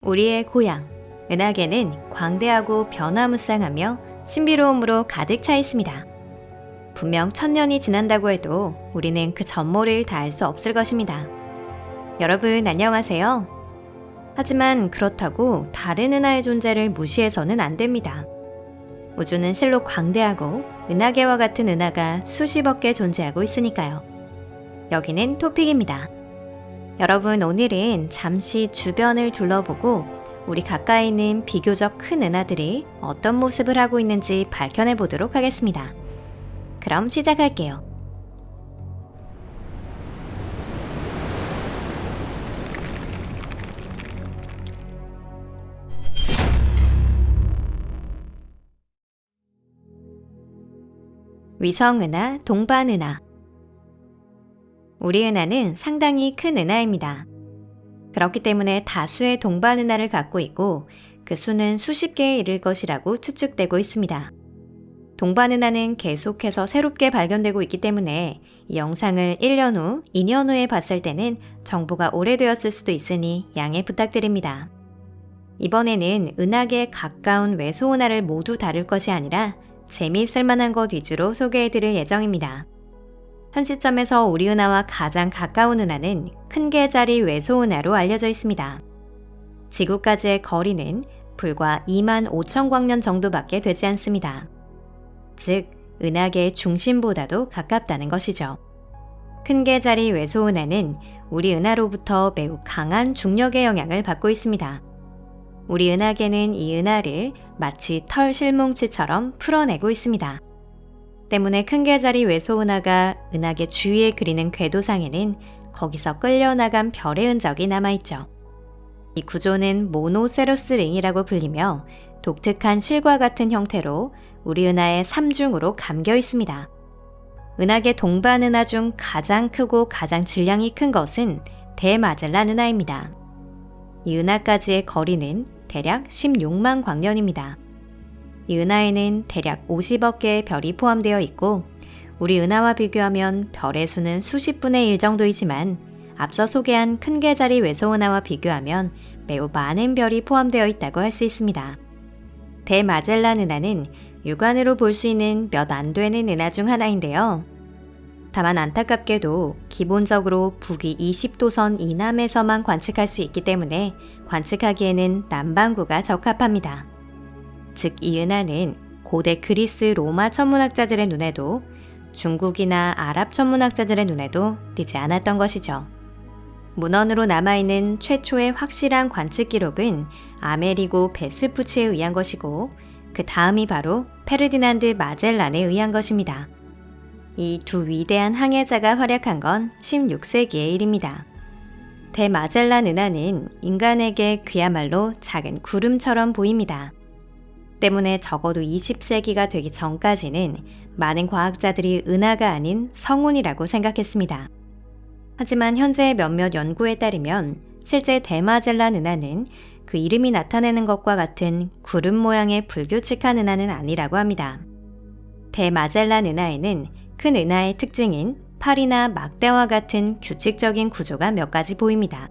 우리의 고향, 은하계는 광대하고 변화무쌍하며 신비로움으로 가득 차 있습니다. 분명 1000년이 지난다고 해도 우리는 그 전모를 다 알 수 없을 것입니다. 여러분 안녕하세요. 하지만 그렇다고 다른 은하의 존재를 무시해서는 안 됩니다. 우주는 실로 광대하고 은하계와 같은 은하가 수십억 개 존재하고 있으니까요. 여기는 토픽입니다. 여러분 오늘은 잠시 주변을 둘러보고 우리 가까이 있는 비교적 큰 은하들이 어떤 모습을 하고 있는지 밝혀내 보도록 하겠습니다. 그럼 시작할게요. 위성은하, 동반은하. 우리 은하는 상당히 큰 은하입니다. 그렇기 때문에 다수의 동반은하를 갖고 있고 그 수는 수십 개에 이를 것이라고 추측되고 있습니다. 동반은하는 계속해서 새롭게 발견되고 있기 때문에 이 영상을 1년 후, 2년 후에 봤을 때는 정보가 오래되었을 수도 있으니 양해 부탁드립니다. 이번에는 은하계에 가까운 외소은하를 모두 다룰 것이 아니라 재미있을 만한 것 위주로 소개해드릴 예정입니다. 현 시점에서 우리 은하와 가장 가까운 은하는 큰 개자리 외소은하로 알려져 있습니다. 지구까지의 거리는 불과 25,000광년 정도밖에 되지 않습니다. 즉, 은하계의 중심보다도 가깝다는 것이죠. 큰 개자리 외소은하는 우리 은하로부터 매우 강한 중력의 영향을 받고 있습니다. 우리 은하계는 이 은하를 마치 털 실뭉치처럼 풀어내고 있습니다. 때문에 큰 개자리 외소은하가 은하계 주위에 그리는 궤도상에는 거기서 끌려나간 별의 흔적이 남아있죠. 이 구조는 모노세로스 링이라고 불리며 독특한 실과 같은 형태로 우리 은하의 3중으로 감겨 있습니다. 은하계 동반 은하 중 가장 크고 가장 질량이 큰 것은 대마젤란 은하입니다. 이 은하까지의 거리는 대략 16만 광년입니다. 이 은하에는 대략 50억 개의 별이 포함되어 있고 우리 은하와 비교하면 별의 수는 수십 분의 1 정도이지만 앞서 소개한 큰 개자리 외소은하와 비교하면 매우 많은 별이 포함되어 있다고 할 수 있습니다. 대마젤란 은하는 육안으로 볼 수 있는 몇 안 되는 은하 중 하나인데요. 다만 안타깝게도 기본적으로 북위 20도선 이남에서만 관측할 수 있기 때문에 관측하기에는 남반구가 적합합니다. 즉, 이 은하는 고대 그리스 로마 천문학자들의 눈에도 중국이나 아랍 천문학자들의 눈에도 띄지 않았던 것이죠. 문헌으로 남아있는 최초의 확실한 관측 기록은 아메리고 베스푸치에 의한 것이고 그 다음이 바로 페르디난드 마젤란에 의한 것입니다. 이 두 위대한 항해자가 활약한 건 16세기의 일입니다. 대마젤란 은하는 인간에게 그야말로 작은 구름처럼 보입니다. 때문에 적어도 20세기가 되기 전까지는 많은 과학자들이 은하가 아닌 성운이라고 생각했습니다. 하지만 현재 몇몇 연구에 따르면 실제 대마젤란 은하는 그 이름이 나타내는 것과 같은 구름 모양의 불규칙한 은하는 아니라고 합니다. 대마젤란 은하에는 큰 은하의 특징인 팔이나 막대와 같은 규칙적인 구조가 몇 가지 보입니다.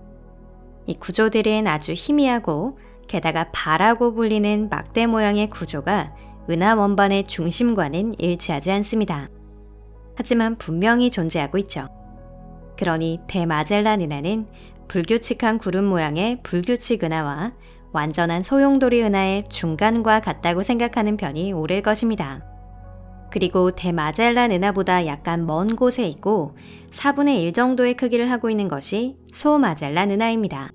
이 구조들은 아주 희미하고 게다가 바라고 불리는 막대 모양의 구조가 은하 원반의 중심과는 일치하지 않습니다. 하지만 분명히 존재하고 있죠. 그러니 대마젤란 은하는 불규칙한 구름 모양의 불규칙 은하와 완전한 소용돌이 은하의 중간과 같다고 생각하는 편이 옳을 것입니다. 그리고 대마젤란 은하보다 약간 먼 곳에 있고 4분의 1 정도의 크기를 하고 있는 것이 소마젤란 은하입니다.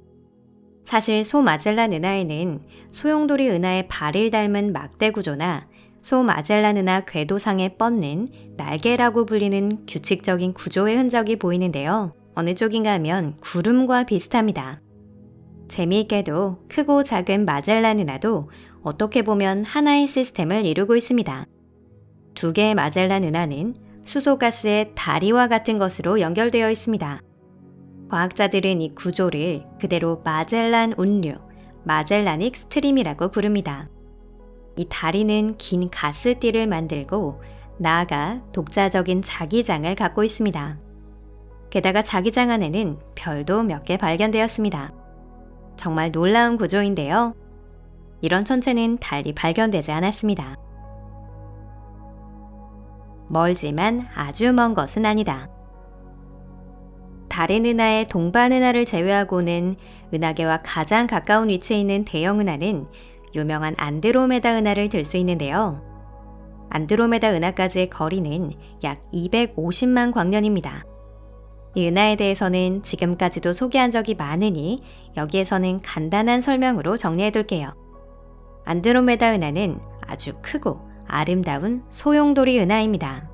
사실 소마젤란 은하에는 소용돌이 은하의 발을 닮은 막대 구조나 소마젤란 은하 궤도상에 뻗는 날개라고 불리는 규칙적인 구조의 흔적이 보이는데요. 어느 쪽인가 하면 구름과 비슷합니다. 재미있게도 크고 작은 마젤란 은하도 어떻게 보면 하나의 시스템을 이루고 있습니다. 두 개의 마젤란 은하는 수소가스의 다리와 같은 것으로 연결되어 있습니다. 과학자들은 이 구조를 그대로 마젤란 운류, 마젤라닉 스트림이라고 부릅니다. 이 다리는 긴 가스띠를 만들고 나아가 독자적인 자기장을 갖고 있습니다. 게다가 자기장 안에는 별도 몇 개 발견되었습니다. 정말 놀라운 구조인데요. 이런 천체는 달리 발견되지 않았습니다. 멀지만 아주 먼 것은 아니다. 다른 은하의 동반 은하를 제외하고는 은하계와 가장 가까운 위치에 있는 대형 은하는 유명한 안드로메다 은하를 들 수 있는데요. 안드로메다 은하까지의 거리는 약 250만 광년입니다. 이 은하에 대해서는 지금까지도 소개한 적이 많으니 여기에서는 간단한 설명으로 정리해둘게요. 안드로메다 은하는 아주 크고 아름다운 소용돌이 은하입니다.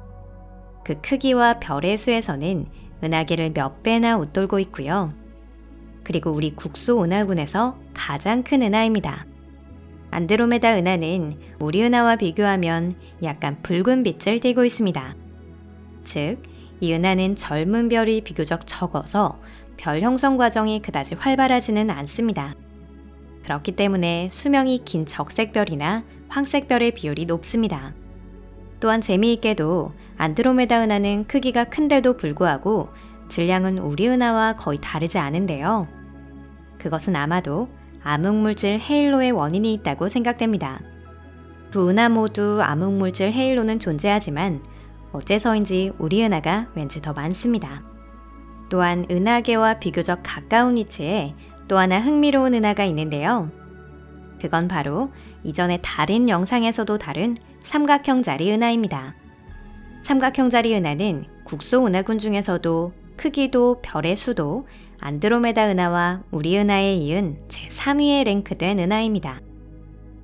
그 크기와 별의 수에서는 은하계를 몇 배나 웃돌고 있고요. 그리고 우리 국소 은하군에서 가장 큰 은하입니다. 안드로메다 은하는 우리 은하와 비교하면 약간 붉은 빛을 띠고 있습니다. 즉, 이 은하는 젊은 별이 비교적 적어서 별 형성 과정이 그다지 활발하지는 않습니다. 그렇기 때문에 수명이 긴 적색별이나 황색별의 비율이 높습니다. 또한 재미있게도 안드로메다 은하는 크기가 큰데도 불구하고 질량은 우리 은하와 거의 다르지 않은데요. 그것은 아마도 암흑물질 헤일로의 원인이 있다고 생각됩니다. 두 은하 모두 암흑물질 헤일로는 존재하지만 어째서인지 우리 은하가 왠지 더 많습니다. 또한 은하계와 비교적 가까운 위치에 또 하나 흥미로운 은하가 있는데요. 그건 바로 이전에 다른 영상에서도 다룬 삼각형자리 은하입니다. 삼각형자리 은하는 국소 은하군 중에서도 크기도 별의 수도 안드로메다 은하와 우리 은하에 이은 제3위에 랭크된 은하입니다.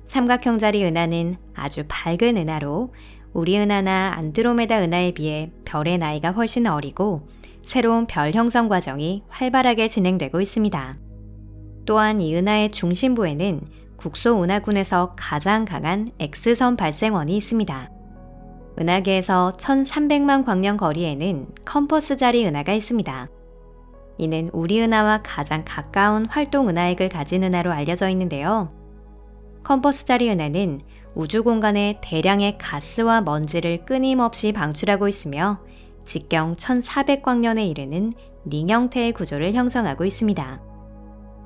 삼각형자리 은하는 아주 밝은 은하로 우리 은하나 안드로메다 은하에 비해 별의 나이가 훨씬 어리고 새로운 별 형성 과정이 활발하게 진행되고 있습니다. 또한 이 은하의 중심부에는 국소 은하군에서 가장 강한 X선 발생원이 있습니다. 은하계에서 1300만 광년 거리에는 컴퍼스 자리 은하가 있습니다. 이는 우리 은하와 가장 가까운 활동 은하액을 가진 은하로 알려져 있는데요. 컴퍼스 자리 은하는 우주 공간에 대량의 가스와 먼지를 끊임없이 방출하고 있으며 직경 1400광년에 이르는 링 형태의 구조를 형성하고 있습니다.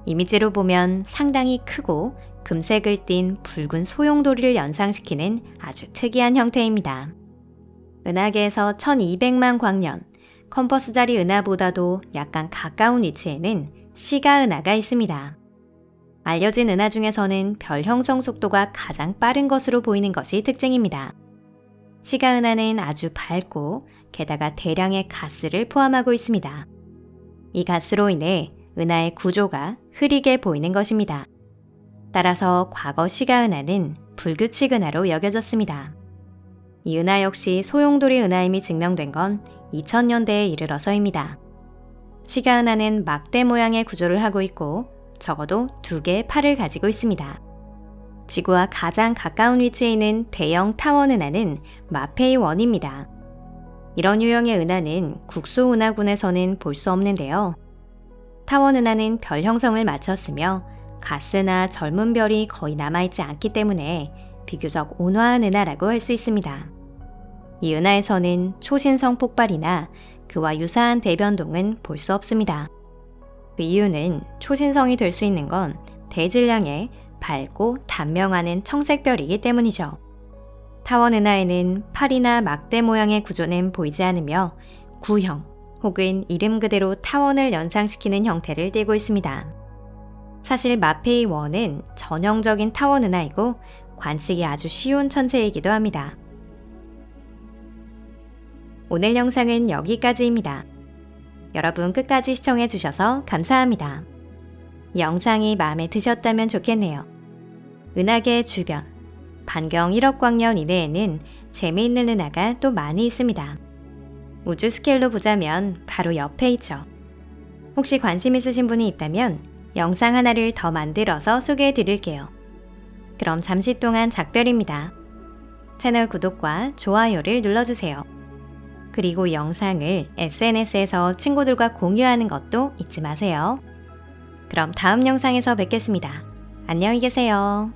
이미지로 보면 상당히 크고 금색을 띤 붉은 소용돌이를 연상시키는 아주 특이한 형태입니다. 은하계에서 1200만 광년, 컴퍼스 자리 은하보다도 약간 가까운 위치에는 시가 은하가 있습니다. 알려진 은하 중에서는 별 형성 속도가 가장 빠른 것으로 보이는 것이 특징입니다. 시가 은하는 아주 밝고 게다가 대량의 가스를 포함하고 있습니다. 이 가스로 인해 은하의 구조가 흐리게 보이는 것입니다. 따라서 과거 시가 은하는 불규칙 은하로 여겨졌습니다. 이 은하 역시 소용돌이 은하임이 증명된 건 2000년대에 이르러서입니다. 시가 은하는 막대 모양의 구조를 하고 있고 적어도 2개의 팔을 가지고 있습니다. 지구와 가장 가까운 위치에 있는 대형 타원 은하는 마페이 1입니다. 이런 유형의 은하는 국소 은하군에서는 볼 수 없는데요. 타원 은하는 별 형성을 마쳤으며 가스나 젊은 별이 거의 남아있지 않기 때문에 비교적 온화한 은하라고 할 수 있습니다. 이 은하에서는 초신성 폭발이나 그와 유사한 대변동은 볼 수 없습니다. 그 이유는 초신성이 될 수 있는 건 대질량의 밝고 단명하는 청색별이기 때문이죠. 타원 은하에는 팔이나 막대 모양의 구조는 보이지 않으며 구형 혹은 이름 그대로 타원을 연상시키는 형태를 띠고 있습니다. 사실 마페이 1은 전형적인 타원 은하이고 관측이 아주 쉬운 천체이기도 합니다. 오늘 영상은 여기까지입니다. 여러분 끝까지 시청해주셔서 감사합니다. 영상이 마음에 드셨다면 좋겠네요. 은하계 주변, 반경 1억 광년 이내에는 재미있는 은하가 또 많이 있습니다. 우주 스케일로 보자면 바로 옆에 있죠. 혹시 관심 있으신 분이 있다면 영상 하나를 더 만들어서 소개해 드릴게요. 그럼 잠시 동안 작별입니다. 채널 구독과 좋아요를 눌러주세요. 그리고 영상을 SNS에서 친구들과 공유하는 것도 잊지 마세요. 그럼 다음 영상에서 뵙겠습니다. 안녕히 계세요.